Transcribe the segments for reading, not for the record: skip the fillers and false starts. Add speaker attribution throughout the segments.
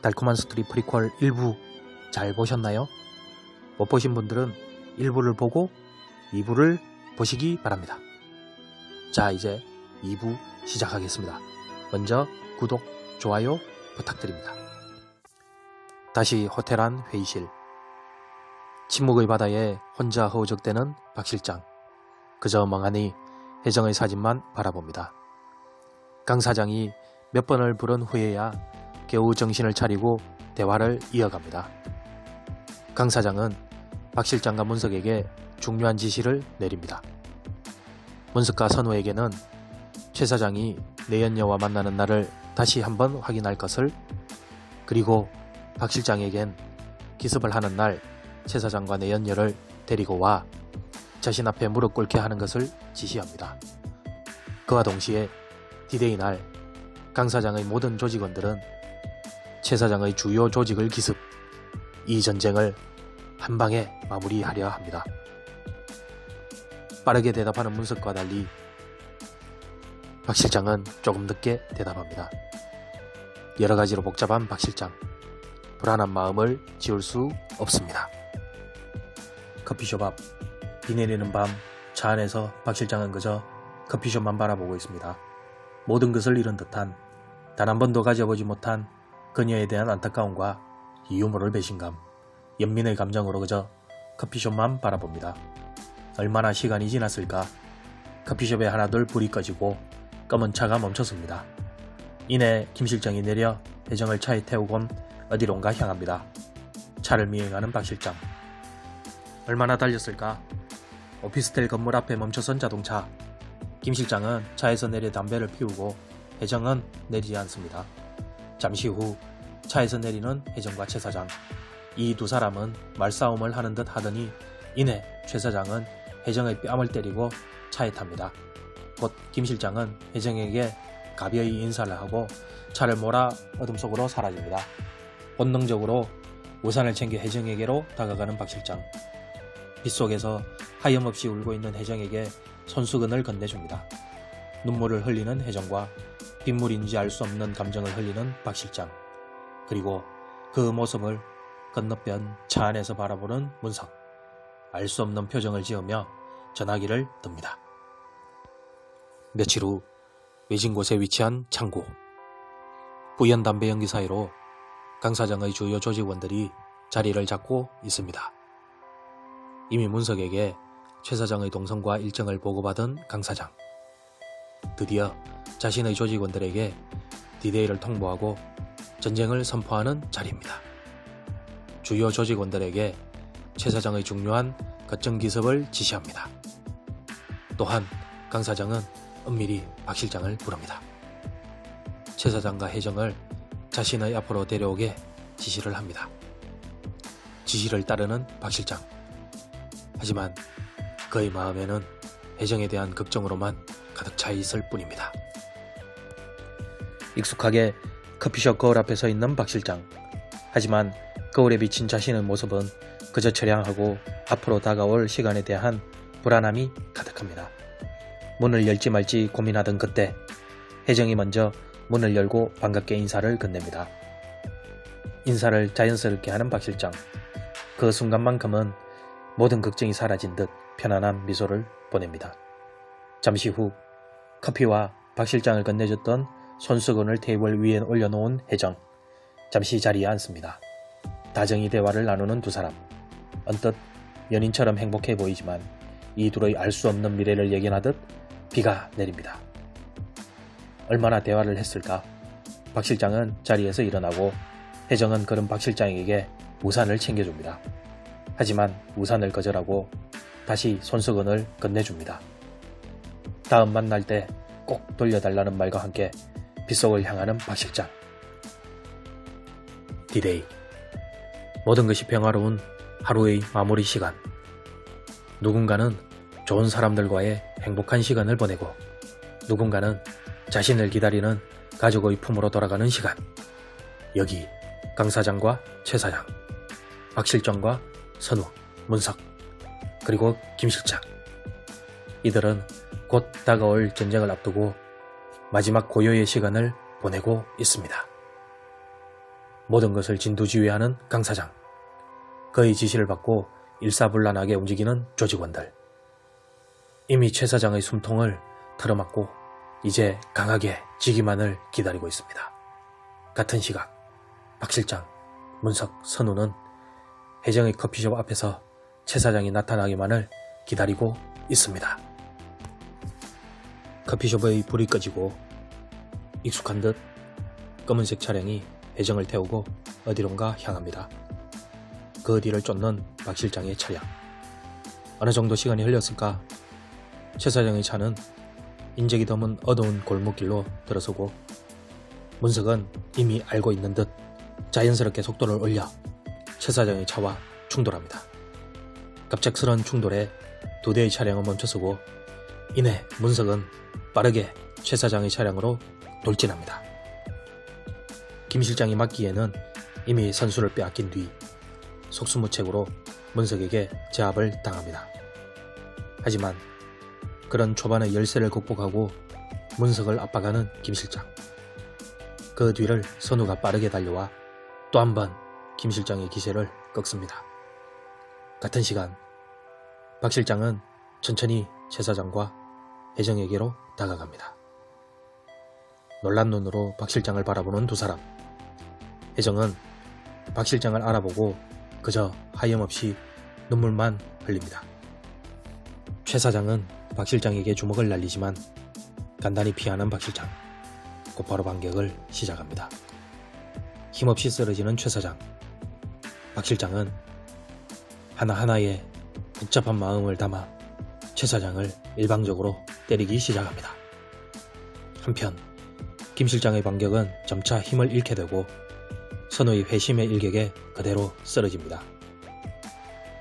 Speaker 1: 달콤한 스토리 프리퀄 1부 잘 보셨나요? 못 보신 분들은 1부를 보고 2부를 보시기 바랍니다. 자, 이제 2부 시작하겠습니다. 먼저 구독, 좋아요 부탁드립니다. 다시 호텔 안 회의실. 침묵의 바다에 혼자 허우적대는 박 실장. 그저 멍하니 혜정의 사진만 바라봅니다. 강 사장이 몇 번을 부른 후에야 겨우 정신을 차리고 대화를 이어갑니다. 강 사장은 박 실장과 문석에게 중요한 지시를 내립니다. 문석과 선우에게는 최 사장이 내연녀와 만나는 날을 다시 한번 확인할 것을, 그리고 박 실장에겐 기습을 하는 날 최 사장과 내연녀를 데리고 와 자신 앞에 무릎 꿇게 하는 것을 지시합니다. 그와 동시에 디데이 날 강 사장의 모든 조직원들은 최 사장의 주요 조직을 기습, 이 전쟁을 한방에 마무리하려 합니다. 빠르게 대답하는 문석과 달리 박 실장은 조금 늦게 대답합니다. 여러 가지로 복잡한 박 실장. 불안한 마음을 지울 수 없습니다. 커피숍 앞. 비 내리는 밤 차 안에서 박 실장은 그저 커피숍만 바라보고 있습니다. 모든 것을 잃은 듯한, 단 한 번도 가져보지 못한 그녀에 대한 안타까움과 유머를 배신감, 연민의 감정으로 그저 커피숍만 바라봅니다. 얼마나 시간이 지났을까. 커피숍에 하나둘 불이 꺼지고 검은 차가 멈췄습니다. 이내 김 실장이 내려 혜정을 차에 태우곤 어디론가 향합니다. 차를 미행하는 박 실장. 얼마나 달렸을까. 오피스텔 건물 앞에 멈춰선 자동차. 김 실장은 차에서 내려 담배를 피우고 혜정은 내리지 않습니다. 잠시 후 차에서 내리는 혜정과 최 사장. 이 두 사람은 말싸움을 하는 듯 하더니 이내 최 사장은 혜정의 뺨을 때리고 차에 탑니다. 곧 김 실장은 혜정에게 가벼이 인사를 하고 차를 몰아 어둠 속으로 사라집니다. 본능적으로 우산을 챙겨 혜정에게로 다가가는 박 실장. 빗속에서 하염없이 울고 있는 혜정에게 손수건을 건네줍니다. 눈물을 흘리는 혜정과 빗물인지 알 수 없는 감정을 흘리는 박 실장. 그리고 그 모습을 건너편 차 안에서 바라보는 문석. 알 수 없는 표정을 지으며 전화기를 듭니다. 며칠 후 외진 곳에 위치한 창고. 뿌연 담배 연기 사이로 강 사장의 주요 조직원들이 자리를 잡고 있습니다. 이미 문석에게 최 사장의 동선과 일정을 보고받은 강 사장. 드디어 자신의 조직원들에게 디데이를 통보하고 전쟁을 선포하는 자리입니다. 주요 조직원들에게 최 사장의 중요한 거점 기습을 지시합니다. 또한 강 사장은 은밀히 박 실장을 부릅니다. 최 사장과 혜정을 자신의 앞으로 데려오게 지시를 합니다. 지시를 따르는 박 실장. 하지만 그의 마음에는 혜정에 대한 걱정으로만 가득 차 있을 뿐입니다. 익숙하게 커피숍 거울 앞에 서 있는 박 실장. 하지만 거울에 비친 자신의 모습은 그저 처량하고 앞으로 다가올 시간에 대한 불안함이 가득합니다. 문을 열지 말지 고민하던 그때 혜정이 먼저 문을 열고 반갑게 인사를 건넵니다. 인사를 자연스럽게 하는 박 실장. 그 순간만큼은 모든 걱정이 사라진 듯 편안한 미소를 보냅니다. 잠시 후 커피와 박 실장을 건네줬던 손수건을 테이블 위에 올려놓은 혜정. 잠시 자리에 앉습니다. 다정히 대화를 나누는 두 사람. 언뜻 연인처럼 행복해 보이지만 이 둘의 알 수 없는 미래를 예견하듯 비가 내립니다. 얼마나 대화를 했을까. 박 실장은 자리에서 일어나고 혜정은 그런 박 실장에게 우산을 챙겨줍니다. 하지만 우산을 거절하고 다시 손수건을 건네줍니다. 다음 만날 때 꼭 돌려달라는 말과 함께 빗속을 향하는 박 실장. 디데이. 모든 것이 평화로운 하루의 마무리 시간. 누군가는 좋은 사람들과의 행복한 시간을 보내고 누군가는 자신을 기다리는 가족의 품으로 돌아가는 시간. 여기 강 사장과 최 사장, 박 실장과 선우, 문석, 그리고 김 실장. 이들은 곧 다가올 전쟁을 앞두고 마지막 고요의 시간을 보내고 있습니다. 모든 것을 진두지휘하는 강 사장. 그의 지시를 받고 일사불란하게 움직이는 조직원들. 이미 최 사장의 숨통을 틀어막고 이제 강하게 지기만을 기다리고 있습니다. 같은 시각 박 실장, 문석, 선우는 혜정의 커피숍 앞에서 최 사장이 나타나기만을 기다리고 있습니다. 커피숍의 불이 꺼지고 익숙한 듯 검은색 차량이 혜정을 태우고 어디론가 향합니다. 그 뒤를 쫓는 박 실장의 차량. 어느 정도 시간이 흘렸을까 최 사장의 차는 인적이 드문 어두운 골목길로 들어서고 문석은 이미 알고 있는 듯 자연스럽게 속도를 올려 최 사장의 차와 충돌합니다. 갑작스런 충돌에 두 대의 차량은 멈춰서고 이내 문석은 빠르게 최 사장의 차량으로 돌진합니다. 김 실장이 막기에는 이미 선수를 빼앗긴 뒤 속수무책으로 문석에게 제압을 당합니다. 하지만 그런 초반의 열세를 극복하고 문석을 압박하는 김 실장. 그 뒤를 선우가 빠르게 달려와 또 한 번 김 실장의 기세를 꺾습니다. 같은 시간 박 실장은 천천히 최 사장과 혜정에게로 다가갑니다. 놀란 눈으로 박 실장을 바라보는 두 사람. 혜정은 박 실장을 알아보고 그저 하염없이 눈물만 흘립니다. 최 사장은 박 실장에게 주먹을 날리지만 간단히 피하는 박 실장. 곧바로 반격을 시작합니다. 힘없이 쓰러지는 최 사장. 박 실장은 하나하나의 복잡한 마음을 담아 최 사장을 일방적으로 때리기 시작합니다. 한편 김 실장의 반격은 점차 힘을 잃게 되고 선우의 회심의 일격에 그대로 쓰러집니다.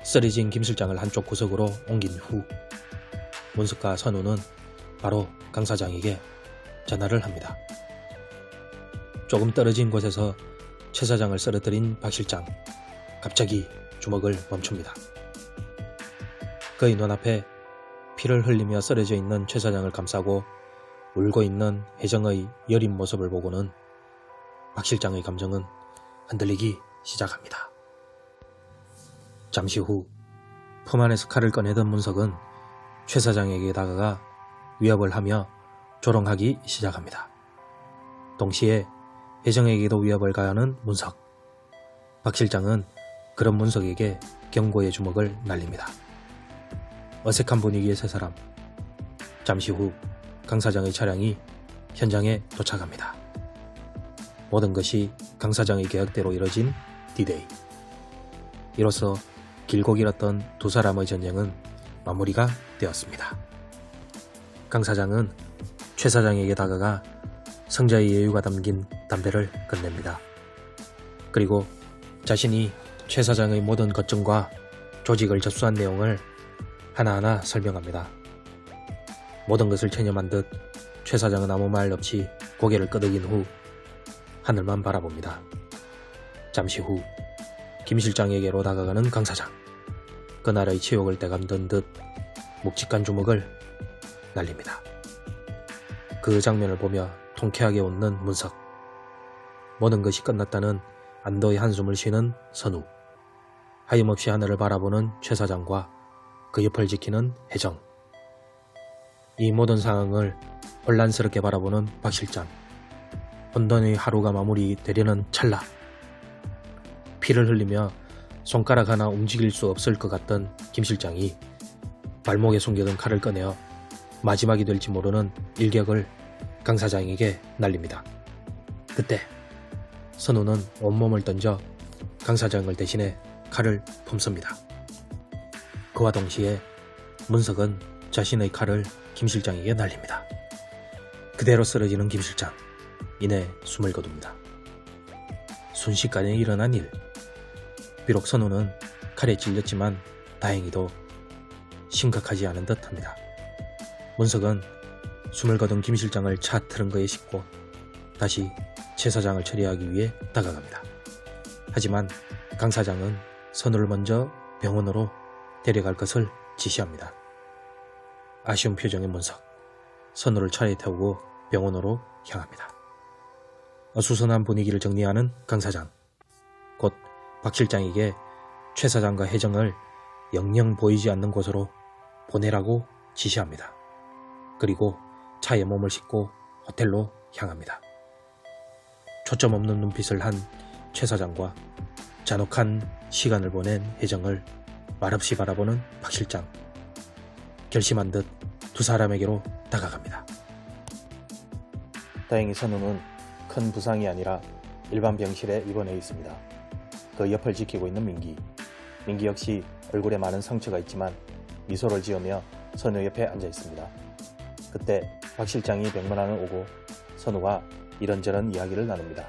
Speaker 1: 쓰러진 김 실장을 한쪽 구석으로 옮긴 후 문석과 선우는 바로 강 사장에게 전화를 합니다. 조금 떨어진 곳에서 최 사장을 쓰러뜨린 박 실장. 갑자기 주먹을 멈춥니다. 그의 눈앞에 피를 흘리며 쓰러져 있는 최 사장을 감싸고 울고 있는 혜정의 여린 모습을 보고는 박 실장의 감정은 흔들리기 시작합니다. 잠시 후 품 안에서 칼을 꺼내던 문석은 최 사장에게 다가가 위협을 하며 조롱하기 시작합니다. 동시에 혜정에게도 위협을 가하는 문석. 박 실장은 그런 문석에게 경고의 주먹을 날립니다. 어색한 분위기의 세 사람. 잠시 후 강 사장의 차량이 현장에 도착합니다. 모든 것이 강 사장의 계획대로 이뤄진 D-Day. 이로써 길고 길었던 두 사람의 전쟁은 마무리가 되었습니다. 강 사장은 최 사장에게 다가가 성자의 예유가 담긴 담배를 건넵니다. 그리고 자신이 최 사장의 모든 거점과 조직을 접수한 내용을 하나하나 설명합니다. 모든 것을 체념한 듯 최 사장은 아무 말 없이 고개를 끄덕인 후 하늘만 바라봅니다. 잠시 후 김 실장에게로 다가가는 강 사장. 그날의 치욕을 되감던 듯 묵직한 주먹을 날립니다. 그 장면을 보며 통쾌하게 웃는 문석. 모든 것이 끝났다는 안도의 한숨을 쉬는 선우. 하염없이 하늘을 바라보는 최 사장과 그 옆을 지키는 혜정. 이 모든 상황을 혼란스럽게 바라보는 박 실장. 혼돈의 하루가 마무리되려는 찰나. 피를 흘리며 손가락 하나 움직일 수 없을 것 같던 김 실장이 발목에 숨겨둔 칼을 꺼내어 마지막이 될지 모르는 일격을 강 사장에게 날립니다. 그때 선우는 온몸을 던져 강 사장을 대신해 칼을 품습니다. 그와 동시에 문석은 자신의 칼을 김 실장에게 날립니다. 그대로 쓰러지는 김 실장. 이내 숨을 거둡니다. 순식간에 일어난 일. 비록 선우는 칼에 찔렸지만 다행히도 심각하지 않은 듯합니다. 문석은 숨을 거둔 김 실장을 차 트렁크에 싣고 다시 최 사장을 처리하기 위해 다가갑니다. 하지만 강 사장은 선우를 먼저 병원으로 데려갈 것을 지시합니다. 아쉬운 표정의 문석. 선우를 차에 태우고 병원으로 향합니다. 어수선한 분위기를 정리하는 강 사장. 곧 박 실장에게 최 사장과 혜정을 영영 보이지 않는 곳으로 보내라고 지시합니다. 그리고 차에 몸을 싣고 호텔로 향합니다. 초점 없는 눈빛을 한 최 사장과 잔혹한 시간을 보낸 혜정을 말없이 바라보는 박 실장. 결심한 듯 두 사람에게로 다가갑니다. 다행히 선우는 큰 부상이 아니라 일반 병실에 입원해 있습니다. 그 옆을 지키고 있는 민기 역시 얼굴에 많은 상처가 있지만 미소를 지으며 선우 옆에 앉아 있습니다. 그때 박 실장이 병문안을 오고 선우와 이런저런 이야기를 나눕니다.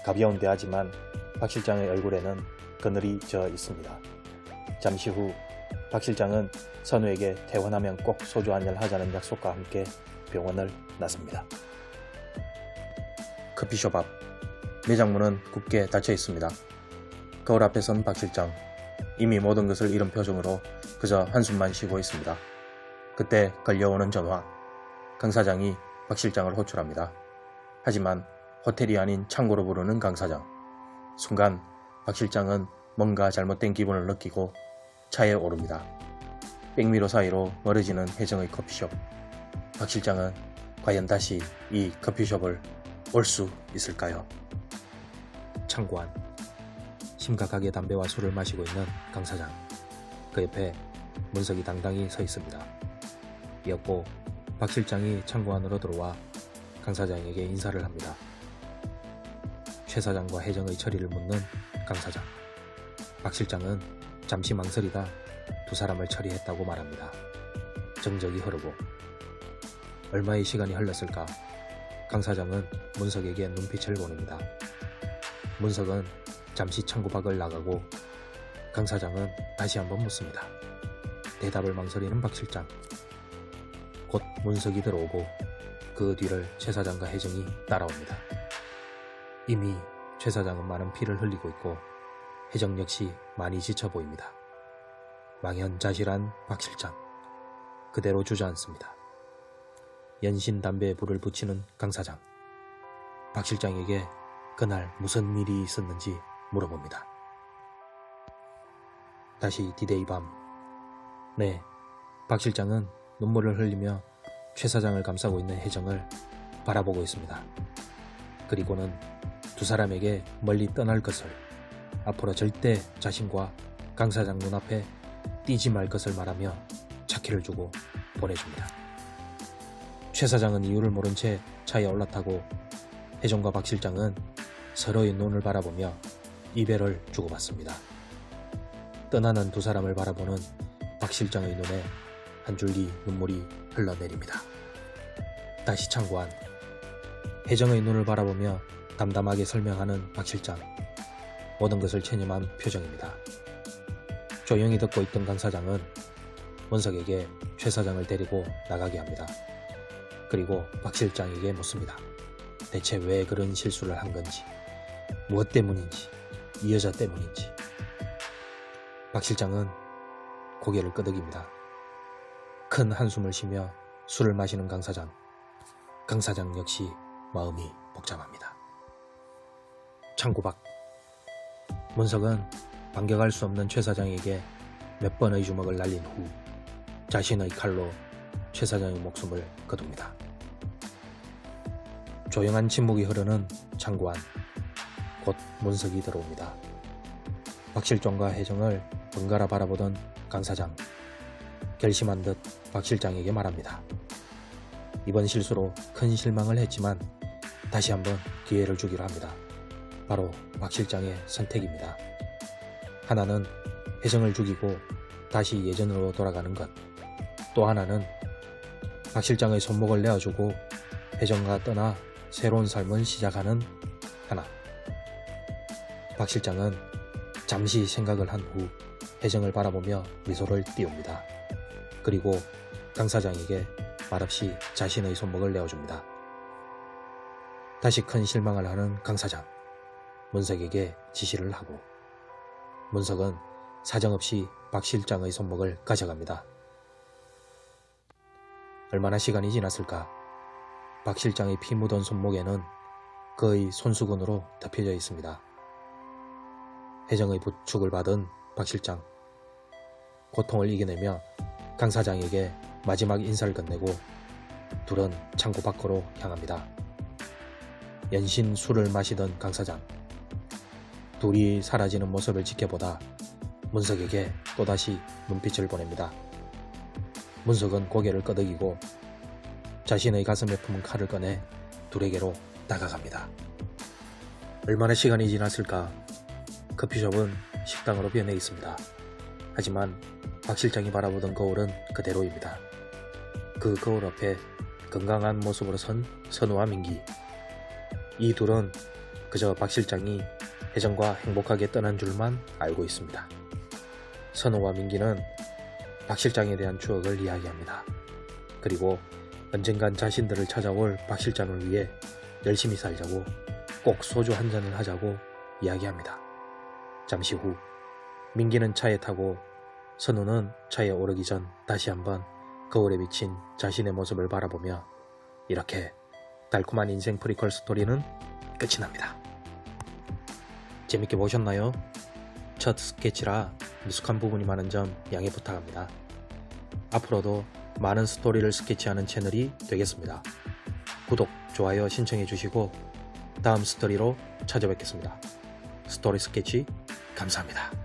Speaker 1: 가벼운 대화지만 박 실장의 얼굴에는 그늘이 져 있습니다. 잠시 후 박 실장은 선우에게 퇴원하면 꼭 소주 한잔 하자는 약속과 함께 병원을 나섭니다. 커피숍 앞 매장 문은 굳게 닫혀 있습니다. 거울 앞에 선 박 실장, 이미 모든 것을 잃은 표정으로 그저 한숨만 쉬고 있습니다. 그때 걸려오는 전화. 강 사장이 박 실장을 호출합니다. 하지만 호텔이 아닌 창고로 부르는 강 사장. 순간 박 실장은 뭔가 잘못된 기분을 느끼고 차에 오릅니다. 백미러 사이로 멀어지는 혜정의 커피숍. 박 실장은 과연 다시 이 커피숍을 올 수 있을까요? 창고 안 심각하게 담배와 술을 마시고 있는 강 사장. 그 옆에 문석이 당당히 서 있습니다. 이었고 박 실장이 창고 안으로 들어와 강 사장에게 인사를 합니다. 최 사장과 혜정의 처리를 묻는 강 사장. 박 실장은 잠시 망설이다 두 사람을 처리했다고 말합니다. 정적이 흐르고 얼마의 시간이 흘렀을까? 강 사장은 문석에게 눈빛을 보냅니다. 문석은 잠시 창고 밖을 나가고 강 사장은 다시 한번 묻습니다. 대답을 망설이는 박 실장. 곧 문석이 들어오고 그 뒤를 최 사장과 혜정이 따라옵니다. 이미 최 사장은 많은 피를 흘리고 있고 혜정 역시 많이 지쳐 보입니다. 망연자실한 박 실장. 그대로 주저앉습니다. 연신 담배에 불을 붙이는 강 사장. 박 실장에게 그날 무슨 일이 있었는지 물어봅니다. 다시 디데이 밤. 네, 박 실장은 눈물을 흘리며 최 사장을 감싸고 있는 혜정을 바라보고 있습니다. 그리고는 두 사람에게 멀리 떠날 것을, 앞으로 절대 자신과 강 사장 눈앞에 띄지 말 것을 말하며 차키를 주고 보내줍니다. 최 사장은 이유를 모른 채 차에 올라타고 혜정과 박 실장은 서로의 눈을 바라보며 이별을 주고받습니다. 떠나는 두 사람을 바라보는 박 실장의 눈에 한 줄기 눈물이 흘러내립니다. 다시 창고 안 혜정의 눈을 바라보며 담담하게 설명하는 박 실장. 모든 것을 체념한 표정입니다. 조용히 듣고 있던 강 사장은 문석에게 최 사장을 데리고 나가게 합니다. 그리고 박 실장에게 묻습니다. 대체 왜 그런 실수를 한 건지, 무엇 때문인지, 이 여자 때문인지. 박 실장은 고개를 끄덕입니다. 큰 한숨을 쉬며 술을 마시는 강 사장. 강 사장 역시 마음이 복잡합니다. 창고 밖 문석은 반격할 수 없는 최 사장에게 몇 번의 주먹을 날린 후 자신의 칼로 최 사장의 목숨을 거둡니다. 조용한 침묵이 흐르는 창고 안. 곧 문석이 들어옵니다. 박 실장과 혜정을 번갈아 바라보던 강 사장. 결심한 듯 박 실장에게 말합니다. 이번 실수로 큰 실망을 했지만 다시 한번 기회를 주기로 합니다. 바로 박 실장의 선택입니다. 하나는 혜정을 죽이고 다시 예전으로 돌아가는 것. 또 하나는 박 실장의 손목을 내어주고 혜정과 떠나 새로운 삶을 시작하는 하나. 박 실장은 잠시 생각을 한 후 혜정을 바라보며 미소를 띄웁니다. 그리고 강 사장에게 말없이 자신의 손목을 내어줍니다. 다시 큰 실망을 하는 강 사장. 문석에게 지시를 하고 문석은 사정없이 박 실장의 손목을 가져갑니다. 얼마나 시간이 지났을까? 박 실장의 피 묻은 손목에는 그의 손수건으로 덮여져 있습니다. 혜정의 부축을 받은 박 실장. 고통을 이겨내며 강 사장에게 마지막 인사를 건네고 둘은 창고 밖으로 향합니다. 연신 술을 마시던 강 사장. 둘이 사라지는 모습을 지켜보다 문석에게 또다시 눈빛을 보냅니다. 문석은 고개를 끄덕이고 자신의 가슴에 품은 칼을 꺼내 둘에게로 다가갑니다. 얼마나 시간이 지났을까? 커피숍은 식당으로 변해 있습니다. 하지만 박 실장이 바라보던 거울은 그대로입니다. 그 거울 앞에 건강한 모습으로 선 선우와 민기. 이 둘은 그저 박 실장이 혜정과 행복하게 떠난 줄만 알고 있습니다. 선우와 민기는 박 실장에 대한 추억을 이야기합니다. 그리고 언젠간 자신들을 찾아올 박 실장을 위해 열심히 살자고, 꼭 소주 한 잔을 하자고 이야기합니다. 잠시 후 민기는 차에 타고 선우는 차에 오르기 전 다시 한번 거울에 비친 자신의 모습을 바라보며 이렇게 달콤한 인생 프리퀄 스토리는 끝이 납니다. 재밌게 보셨나요? 첫 스케치라 미숙한 부분이 많은 점 양해 부탁합니다. 앞으로도 많은 스토리를 스케치하는 채널이 되겠습니다. 구독, 좋아요 신청해 주시고 다음 스토리로 찾아뵙겠습니다. 스토리 스케치 감사합니다.